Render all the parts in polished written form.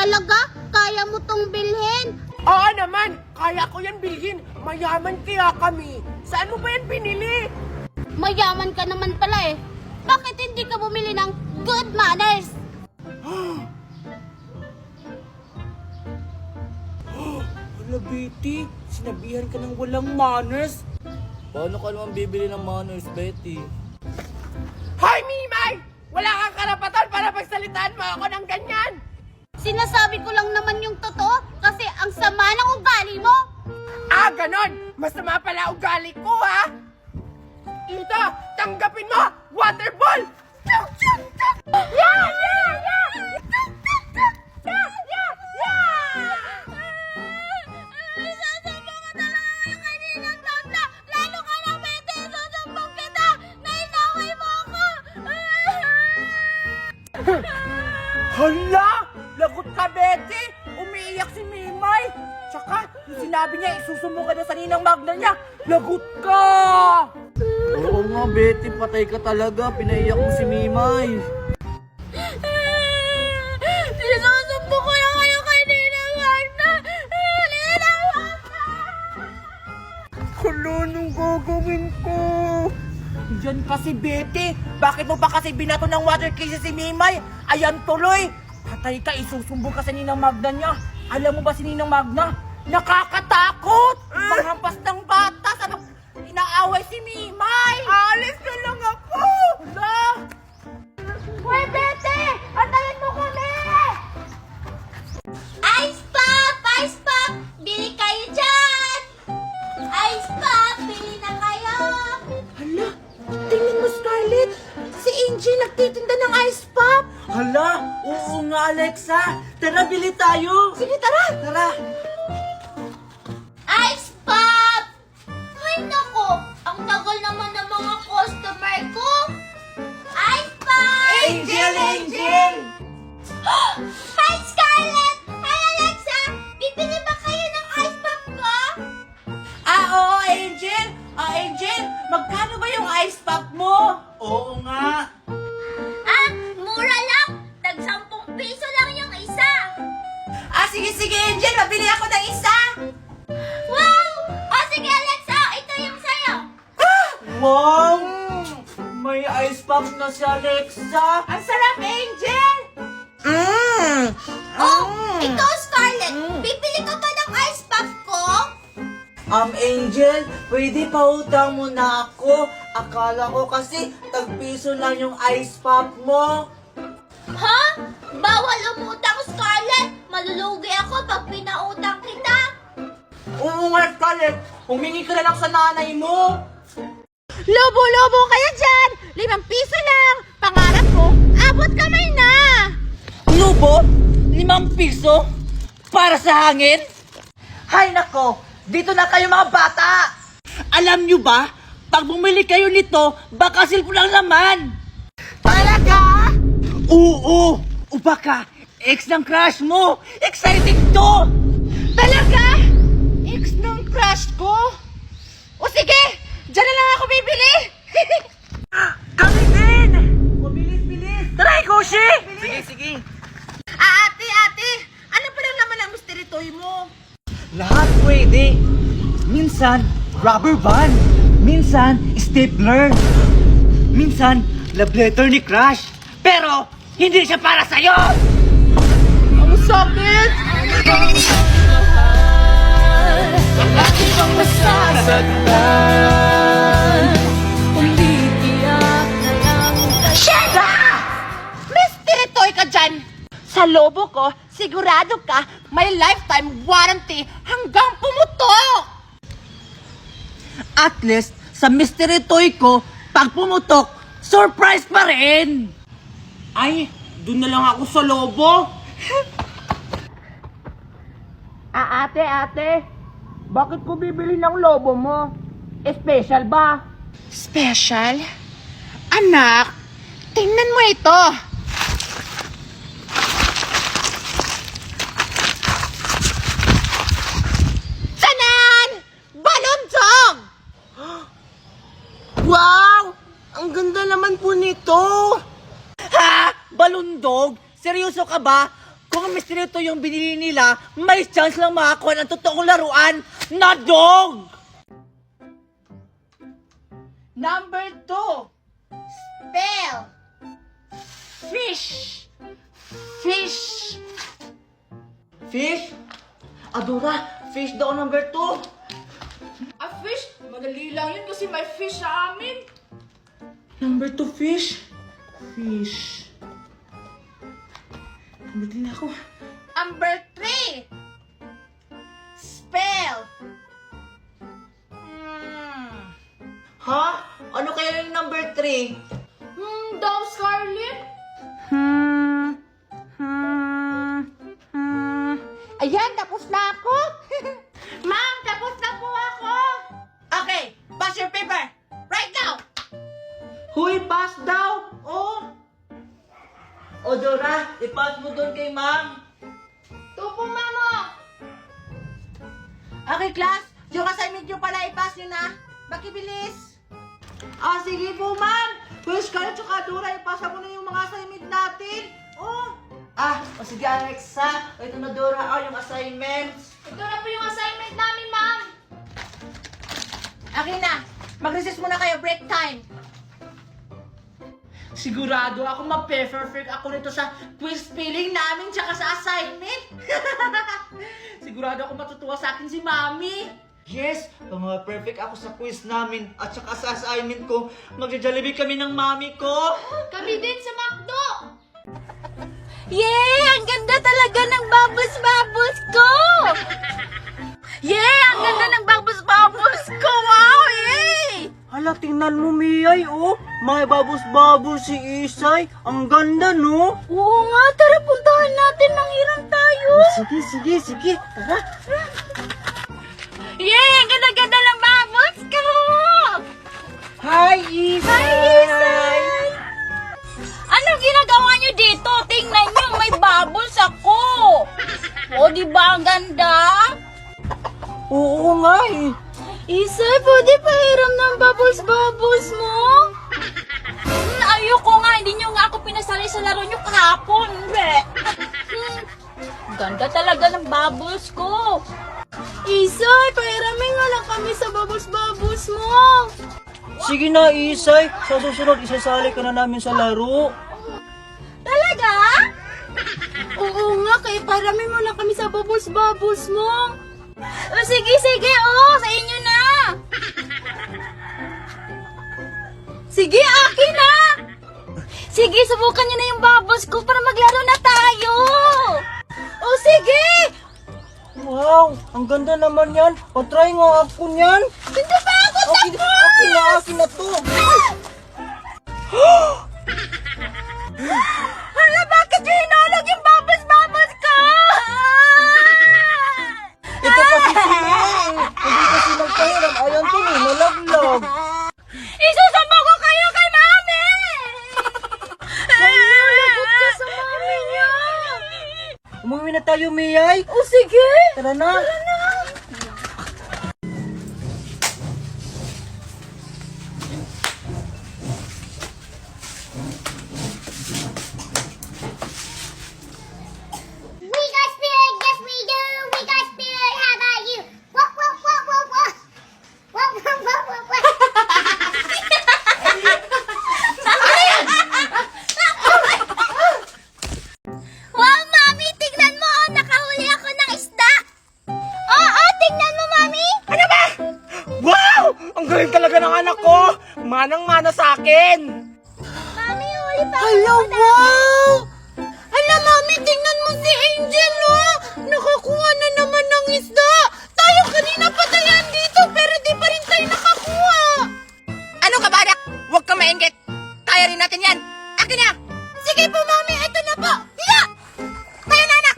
Talaga? Kaya mo tong bilhin? Oo naman, kaya ko yan bilhin. Mayaman kaya kami. Saan mo ba yan binili? Mayaman ka naman pala eh. Bakit hindi ka bumili ng good manners? Wala, Betty. Sinabihan ka ng walang manners. Paano ka naman bibili ng manners, Betty? Hoy, Mimay! Wala kang karapatan para pagsalitaan mo ako ng ganyan! Sinasabi ko lang naman yung totoo kasi ang sama ng ugali mo. Ah, ganon! Masama pala ugali ko, ha? Ito, tanggapin mo! Water ball! Yeah! Yeah! Yeah! Yeah! Yeah! Yeah! Sasambong ka talaga kayo kaninang tabla. Lalo ka na, Betty. Sasambong kita. Nainaway mo ako. Hala! Lagot ka, Betty! Umiiyak si Mimay! Tsaka, yung sinabi niya, isusumo ka na sa ninang Magna niya! Lagot ka! Oo nga, Betty, patay ka talaga. Pinaiyak mo si Mimay. Sinusumbong ko na kayo kaninang Magna. Ninang Magna! Hala, anong gagawin ko? Yan kasi, Betty! Bakit mo pa kasi binato ng water case si Mimay? Ayan tuloy! Patay ka, isusumbong ka sa ninang Magna niya. Alam mo ba si ninang Magna? Nakakatakot! Manghampas ng bata! Ano? Inaaway si Mimay! Alis na lang ako! Hala! Hoy, Betty! Antayin mo kami! Ice Pop! Ice Pop! Bili kayo dyan! Ice Pop! Bili na kayo! Hala! Tingnan mo, Scarlett! Si Angie nagtitinda ng ice pop! Hala, oo nga, Alexa. Tara, bili tayo. Sige, tara! Tara. Ice Pop! Ay, nako! Ang tagal naman ng mga customer ko! Ice Pop! Angel, Angel! Hi, Scarlett! Hi, Alexa! Bibili ba kayo ng ice pop ko? Oo, Angel! Angel, magkano ba yung ice pop mo? Oo nga. Ah, mura lang! Tag-10 piso lang yung isa! Sige, Angel, mabili ako ng isa! Wow! O sige, Alexa! Ito yung sayo! Wow! May ice pop na si Alexa. Ang sarap, Angel! Oh! Ikaw, Scarlett! Bibili ka ba ng ice pop ko? Angel, pwede pautang mo na ako. Akala ko kasi tagpiso lang yung ice pop mo. Ha? Bawal umutang, Scarlett! Malulugi ako pag pinautang kita! Oo nga, Scarlett! Humingi ka na lang sa nanay mo! Lobo-lobo kayo dyan! 5 piso lang! Pangarap ko, abot kamay na! Lubo? 5 piso? Para sa hangin? Hay nako! Dito na kayo mga bata! Alam nyo ba? Pag bumili kayo nito, baka cellphone lang naman! Talaga? Oo! O baka, ex ng crush mo! Exciting to! Talaga? Ex ng crush ko? O sige! Diyan na lang ako bibili! Kami din! Bilis! Tara, Koshi! Sige. Ate! Ano pa lang naman ang mystery toy mo? Lahat pwede. Minsan, rubber band. Minsan, stapler. Minsan, love letter ni crush. Pero, hindi siya para sa'yo! Ang sakit! Lagi bang masasaktan? Umiiyak na lang Shega! Mystery toy ka dyan! Sa lobo ko, sigurado ka, may lifetime warranty hanggang pumutok! At least, sa mystery toy ko, pag pumutok, surprise pa rin! Ay, dun na lang ako sa lobo! Ate, bakit ko bibili ng lobo mo? Special ba? Special? Anak, tingnan mo ito! Tanan! Balon Dog! Wow! Ang ganda naman po nito! Ha? Balundog? Seryoso ka ba? kung misterito yung binili nila, may chance lang makakuha ng totoong laruan na dog! Number 2. Spell. Fish. Fish. Fish? Adora, fish daw number 2. A fish? Madali lang yun kasi may fish sa amin. Number 2, fish. Fish. Number 3 na ako. Number 3. Spell. Ha? Ano kaya yung number 3? Daw Scarlet? Ayan, tapos na ako. Ma'am, tapos na po ako. Okay, pass your paper. Right now. Huy, pass daw. Oh. O Dora, ipass mo doon kay ma'am. Tupo, mama. Okay, class. Yung assignment nyo pala, i-pass nyo na. Bakibilis. Ah, sige po, ma'am. Kuya Scarlett, tsaka Dora, ipasa mo na yung mga assignment natin. Oh. O sige, Alexa. Ito na, Dora, yung assignments. Ito na po yung assignment namin, ma'am. Akin na. Mag-recess muna kayo, break time. Sigurado ako ma-perfect ako nito sa quiz spelling namin tsaka sa assignment. Sigurado ako matutuwa sa akin si Mami. Yes, kung perfect ako sa quiz namin at saka sa assignment ko, magja-jollibee kami ng Mami ko. Kami din sa McDo. Yay! Ang ganda talaga ng bubbles ko! Yay! Ang ganda ng bubbles ko! Wow! Yay! Hala, tingnan mo, Miyay, oh. May babos-babos si Isay. Ang ganda, no? Oo nga, tara puntahan natin. Manghiram tayo. Sige. Tara. Yay! Ang ganda-ganda ng bubbles ko! Hi, Isay! Anong ginagawa niyo dito? Tingnan niyo, may bubbles ako. O, di ba ang ganda? Oo nga, eh. Isay, pwede pahiram ng bubbles mo? Ayoko nga, hindi niyo nga ako pinasali sa laro niyo kahapon. Ganda talaga ng bubbles ko. Isay, pahiramin nga lang kami sa bubbles mo. Sige na, Isay. Sa susunod, isasali ka na namin sa laro. Talaga? Oo nga, kaya paramin mo lang kami sa bubbles mo. O, sige, sa inyo na. Sige, akin na. Sige, subukan niyo na yung bubbles ko para maglaro na tayo. O, sige. Wow, ang ganda naman yan. Patry nga ako niyan. Hindi pa ako tapos. Akin na to. Hala, bakit yung hinalog yung bubbles ko? Ito kasi sila eh. Hindi kasi nagpahiram. Ayan to eh, nalaglag. Isusumbo ko kayo kay Mami! Lagot ka sa Mami niya! Umuwi na tayo, Miyay. O sige! Tara na. We got spirit, yes we do! We got spirit, how about you? Whoop, whoop, whoop, whoop, whoop! Whoop, whoop, whoop, whoop, whoop! Wow, Mami! Tignan mo! Nakahuli ako ng isda! Oo, tignan mo, Mami! Ano ba? Wow! Ang galing talaga ng anak ko! Manang-mana sa akin! Mami, huli pa ako! Wow! Hala, Mami, tingnan mo si Angel, no? Nakakuha na naman ng isda! Tayo kanina pa tayo dito, pero di pa rin tayo nakakuha! Ano ka ba, anak? Huwag kang maingit! Kaya rin natin yan! Akin na! Sige po, Mami, ito na po! Hiya! Tayo na, anak!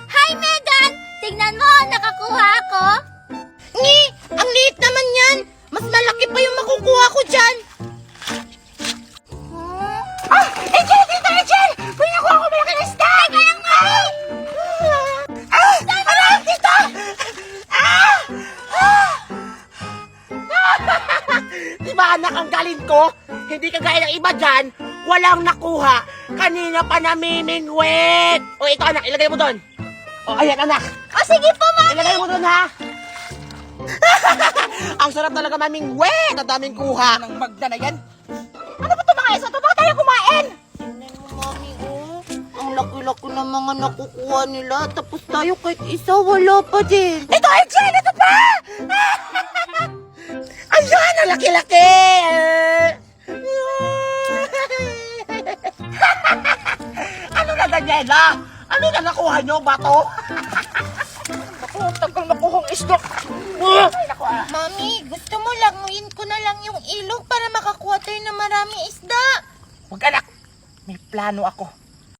Hi, Megan! Tingnan mo, nakakuha ako! Ngi! Ang liit naman yan! Mas malaki pa yung makukuha ko dyan! Angel! Dito, Angel! May nakuha ko malaki na isda! Kaya nga! Aray! Dito! Di ba anak ang galing ko? Hindi kagaya ng iba dyan, walang nakuha. Kanina pa namimingwit! O ito anak, ilagay mo doon. O ayan anak. O sige po, Mami! Ilagay mo doon ha. Ang sarap talaga mamingwit. Ang daming kuha. Ang magda na yan. Ano ba ito mga isa? Ito ba tayo kumain? Tingnan mo, Mami, oh. Ang laki-laki ng mga nakukuha nila. Tapos tayo kahit isa, wala pa din. Ito, Angel! Ito pa! Ayan, ang laki-laki! Ano na, Daniela? Ano na nakuha nyo, bato? Ako, tagal makuhong isda. Mami, gusto mo languin ko na lang yung ilog para makakuha tayo ng maraming isda. Huwag anak, may plano ako.